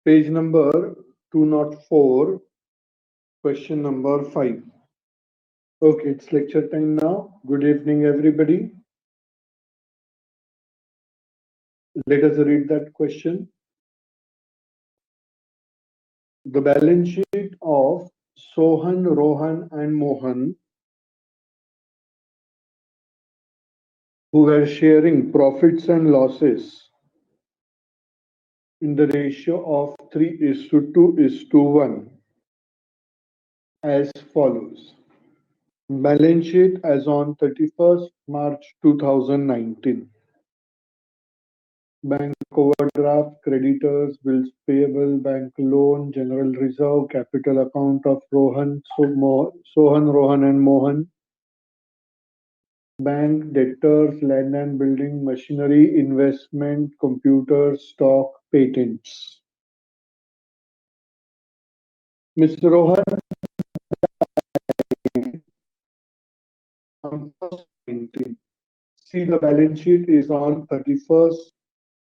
Page number 204, question number 5. Okay, it's lecture time now. Good evening, everybody. Let us read that question. The balance sheet of Sohan, Rohan, and Mohan, who were sharing profits and losses in the ratio of 3:2:1, as follows. Balance sheet as on 31st March 2019. Bank overdraft, creditors, bills payable, bank loan, general reserve, capital account of Sohan, Rohan, and Mohan. Bank debtors, land and building, machinery, investment, computers, stock, patents. Mr. Rohan, see, the balance sheet is on 31st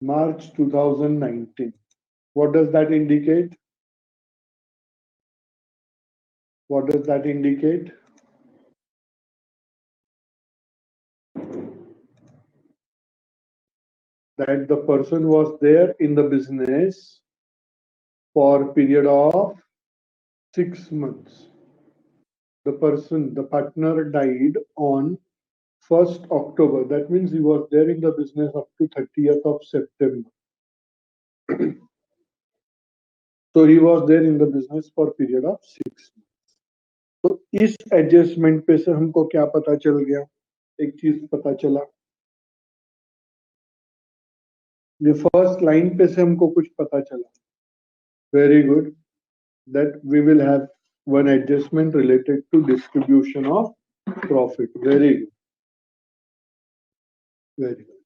March 2019. What does that indicate? What does that indicate? That the person was there in the business for a period of 6 months. The partner died on 1st October. That means he was there in the business up to 30th of September. So he was there in the business for a period of 6 months. तो इस adjustment पे से हमको क्या पता चल गया? एक चीज पता चला, ये फर्स्ट लाइन पे से हमको कुछ पता चला. Very good. That we will have one adjustment related to distribution of profit. Very good. Very good.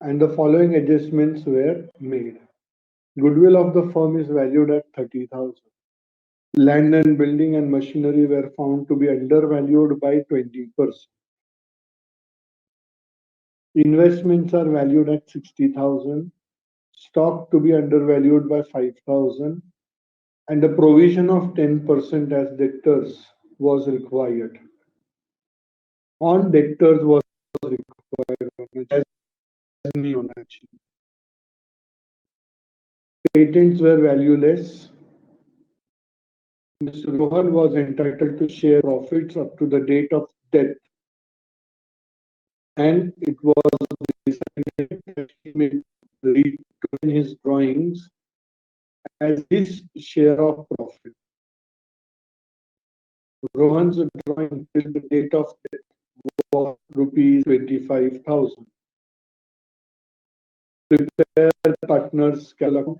And the following adjustments were made. Goodwill of the firm is valued at 30,000. Land and building and machinery were found to be undervalued by 20%. Investments are valued at 60,000. Stock to be undervalued by 5,000. And a provision of 10% as debtors was required. On debtors was required. As नहीं होना चाहिए. Patents were valueless. Mr. Rohan was entitled to share profits up to the date of death, and it was decided that he may return his drawings as his share of profit. Rohan's drawing till the date of death was rupees 25,000. Prepare partners account.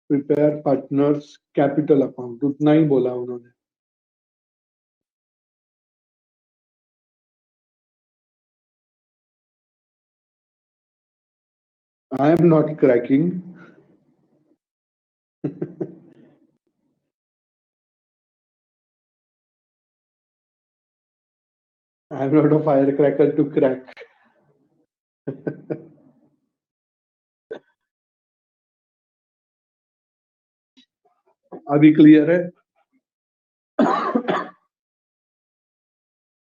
Prepare partners capital account. उतना ही बोला उन्होंने. I am not cracking. I am not a firecracker to crack. अभी clear है?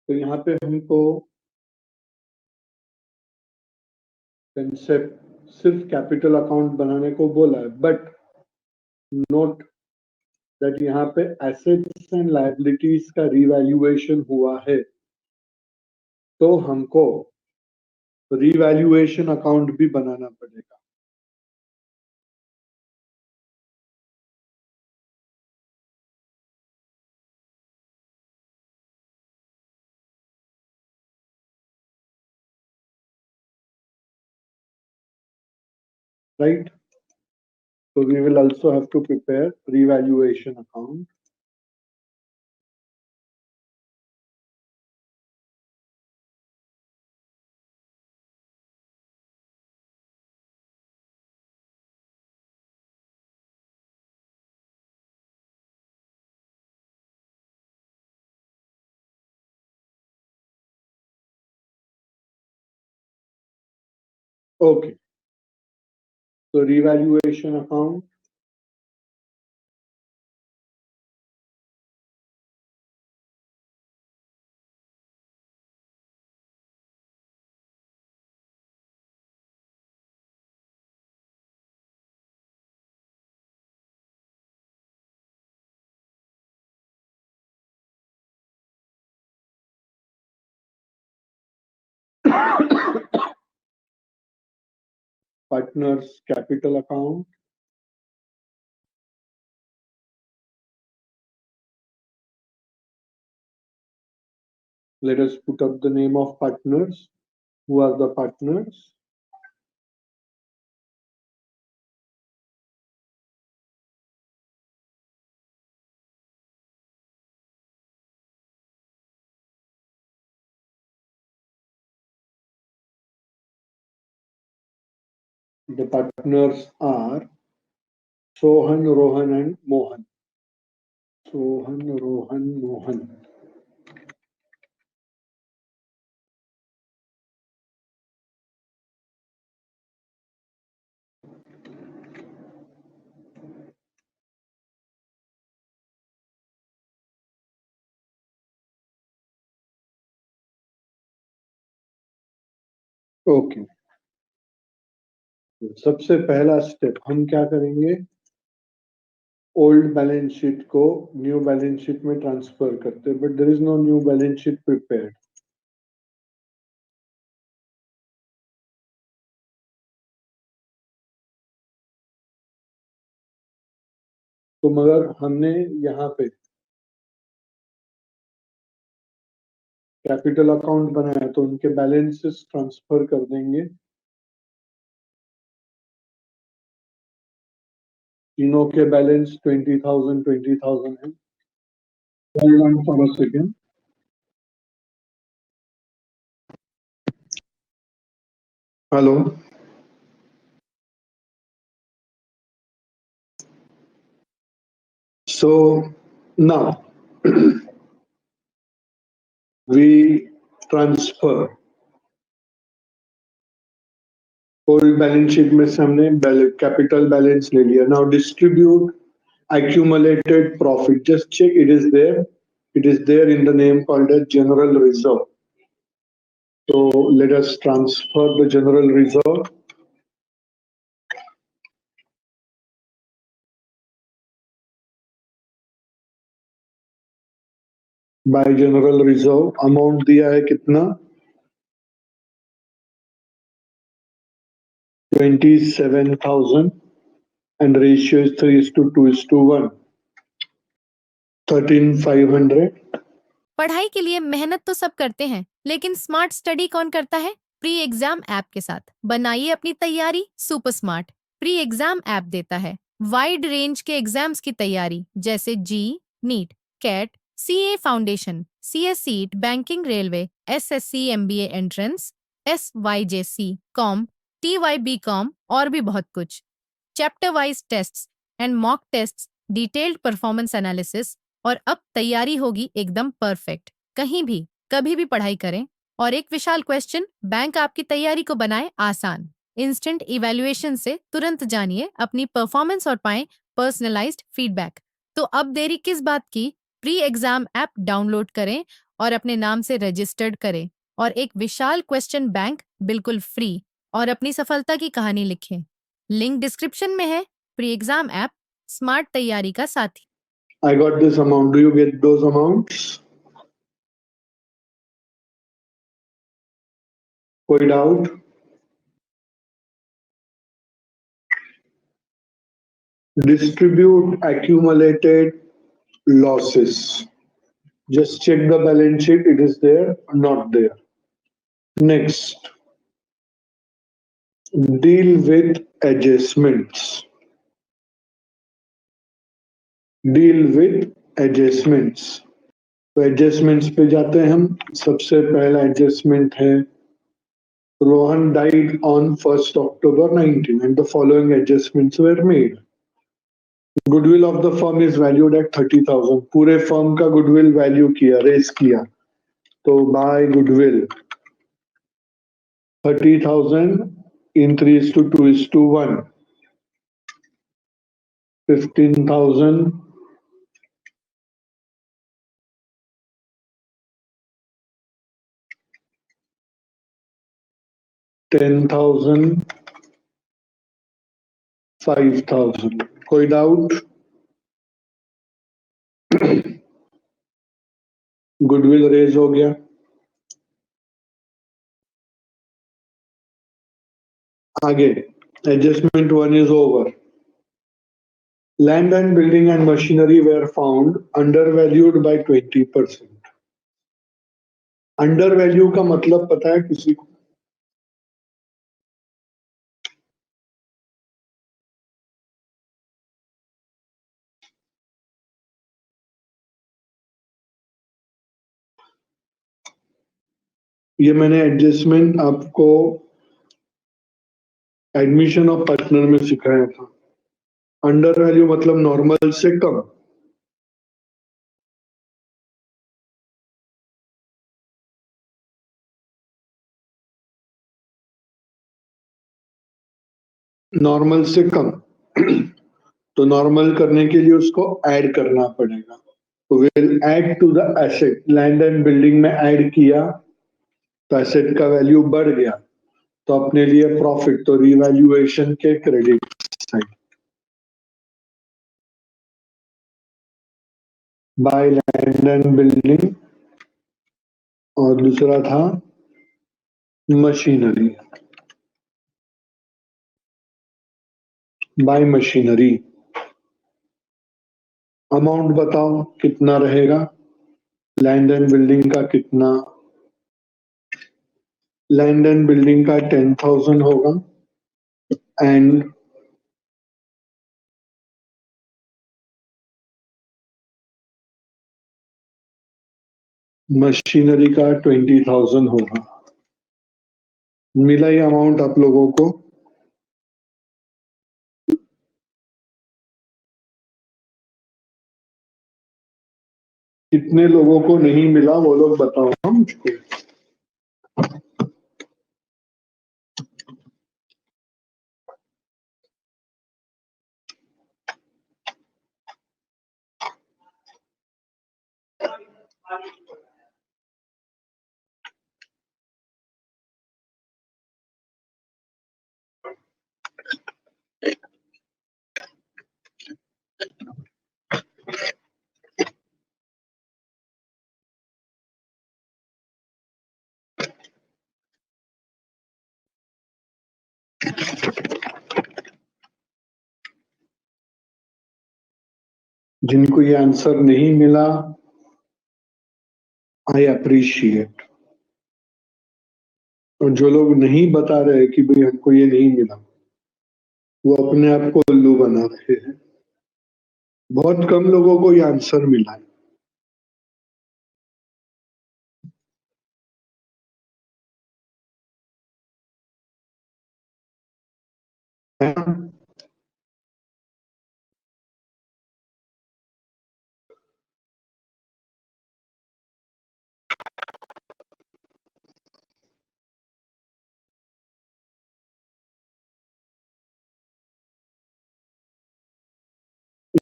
तो यहाँ पे हमको concept सिर्फ कैपिटल अकाउंट बनाने को बोला है, बट नोट दैट यहाँ पे एसेट्स एंड लायबिलिटीज का रिवैल्यूएशन हुआ है, तो हमको रिवैल्यूएशन अकाउंट भी बनाना पड़ेगा. Right? So we will also have to prepare revaluation account. Okay. So revaluation account. Partners capital account. Let us put up the name of partners. Who are the partners? The partners are Sohan, Rohan, and Mohan. Sohan, Rohan, Mohan. Okay सबसे पहला step हम क्या करेंगे, old balance sheet को new balance sheet में transfer करते, but there is no new balance sheet prepared. तो मगर हमने यहाँ पे कैपिटल अकाउंट बनाया तो उनके बैलेंसेस ट्रांसफर कर देंगे. तीनों के बैलेंस 20,000 है. Hold on for a second. Hello. So now we transfer old balance sheet में से हमने कैपिटल बैलेंस ले लिया. Now distribute accumulated profit. Just check it is there. It is there in the name called as general reserve. So let us transfer the general reserve. By general reserve amount दिया है कितना, 27,000 and ratio is 3:2:1. 13,500. पढ़ाई के लिए मेहनत तो सब करते हैं, लेकिन स्मार्ट स्टडी कौन करता है? प्री एग्जाम ऐप के साथ बनाइए अपनी तैयारी super smart. Pre exam app देता है वाइड रेंज के एग्जाम्स की तैयारी, जैसे JEE, NEET, CAT, CA foundation, CS seat, banking, railway, SSC, MBA entrance, SYJC, com, TYB com और भी बहुत कुछ. Chapter wise tests and mock tests, detailed performance analysis, और अब तैयारी होगी एकदम परफेक्ट. कहीं भी कभी भी पढ़ाई करें. और एक विशाल क्वेश्चन बैंक आपकी तैयारी को बनाए आसान. इंस्टेंट इवैल्यूएशन से तुरंत जानिए अपनी परफॉर्मेंस और पाएं पर्सनलाइज्ड फीडबैक. तो अब देरी किस बात की? प्री एग्जाम ऐप डाउनलोड करें और अपने नाम से रजिस्टर्ड करें और एक विशाल क्वेश्चन बैंक बिल्कुल फ्री और अपनी सफलता की कहानी लिखें. लिंक डिस्क्रिप्शन में है. प्री एग्जाम ऐप स्मार्ट तैयारी का साथी. I got this amount. Do you get those amounts? कोई doubt? Distribute accumulated losses. Just check the balance sheet. It is there or not there. Next, deal with adjustments. Deal with adjustments. तो adjustments पे जाते हैं हम. सबसे पहला adjustment है Rohan died on 1st October 19 and the following adjustments were made. Goodwill of the firm is valued at 30,000. पूरे firm का गुडविल वैल्यू किया, रेस किया. तो बाय गुडविल 30,000 in 3:2:1. 15,000. 10,000. 5,000. कोई डाउट? गुडविल रेज हो गया। आगे adjustment 1 is over. Land and building and machinery were found undervalued by 20%. Undervalue का मतलब पता है किसी को? ये मैंने एडजस्टमेंट आपको एडमिशन ऑफ पार्टनर में सिखाया था। अंडर वैल्यू मतलब नॉर्मल से कम। नॉर्मल से कम तो नॉर्मल करने के लिए उसको ऐड करना पड़ेगा। तो will add to the asset. Land and building में ऐड किया तो एसेट का वैल्यू बढ़ गया, तो अपने लिए प्रॉफिट, तो रिवैल्यूएशन के credit side by land and building, और दूसरा था मशीनरी, बाय मशीनरी। अमाउंट बताओ कितना रहेगा? लैंड एंड बिल्डिंग का कितना? लैंड एंड बिल्डिंग का 10,000 होगा एंड मशीनरी का 20,000 होगा। मिला ये अमाउंट आप लोगों को? कितने लोगों को नहीं मिला वो लोग बताओ ना मुझको। जिनको ये आंसर नहीं मिला, आई अप्रिशिएट। और जो लोग नहीं बता रहे कि भाई हमको ये नहीं मिला, वो अपने आप को उल्लू बना रहे हैं। बहुत कम लोगों को ये आंसर मिला है।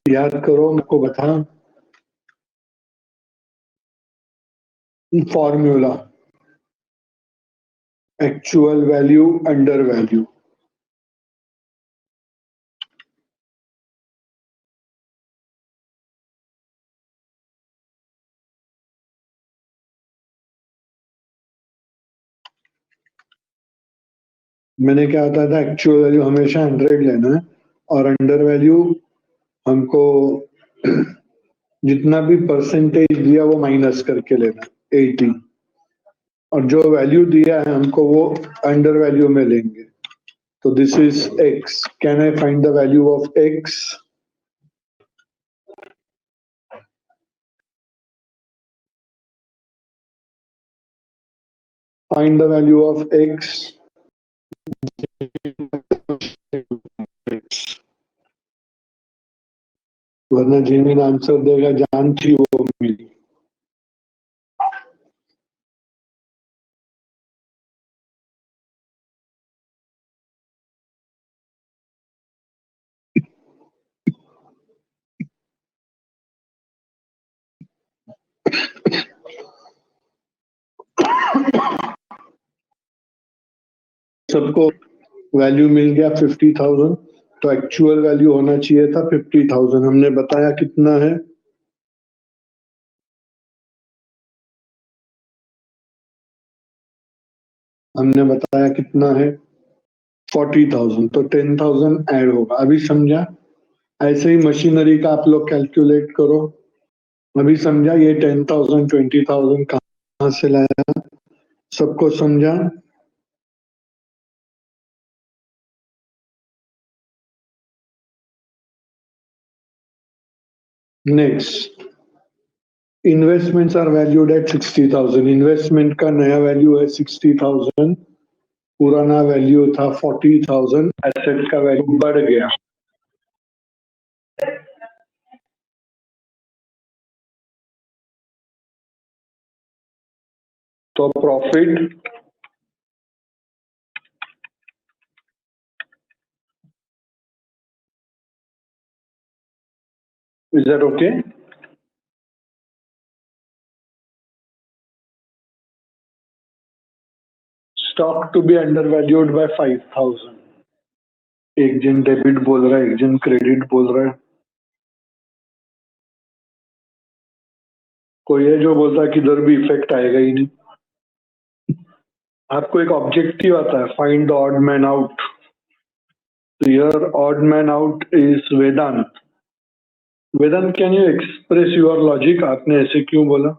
याद करो, हमको बता formula actual value under value. मैंने क्या होता था, एक्चुअल वैल्यू हमेशा 100 लेना है और अंडर वैल्यू हमको जितना भी परसेंटेज दिया वो माइनस करके लेना 80, और जो वैल्यू दिया है हमको वो अंडर वैल्यू में लेंगे। तो this is x। Can I find the value of x? Find the value of x। वरना जेन्युइन आंसर देगा, जान थी वो मिली। सबको वैल्यू मिल गया 50,000, तो एक्चुअल वैल्यू होना चाहिए था 50,000। हमने बताया कितना है, हमने बताया कितना है 40,000, तो 10,000 ऐड होगा। अभी समझा? ऐसे ही मशीनरी का आप लोग कैलकुलेट करो। अभी समझा ये 10,000 20,000 कहाँ से लाया? सबको समझा? Next, investments are valued at 60,000। Investment का नया वैल्यू है 60,000, पुराना वैल्यू था 40,000। एसेट का वैल्यू बढ़ गया, तो profit is that okay? Stock to be undervalued by 5,000। एक जन डेबिट बोल रहा है, एक जन क्रेडिट बोल रहा है। कोई है जो बोलता है कि इधर भी इफेक्ट आएगा ही नहीं। आपको एक ऑब्जेक्टिव आता है, find the odd man out. Here odd man out is Vedant. Vedant, can you express your logic? आपने ऐसे क्यों बोला?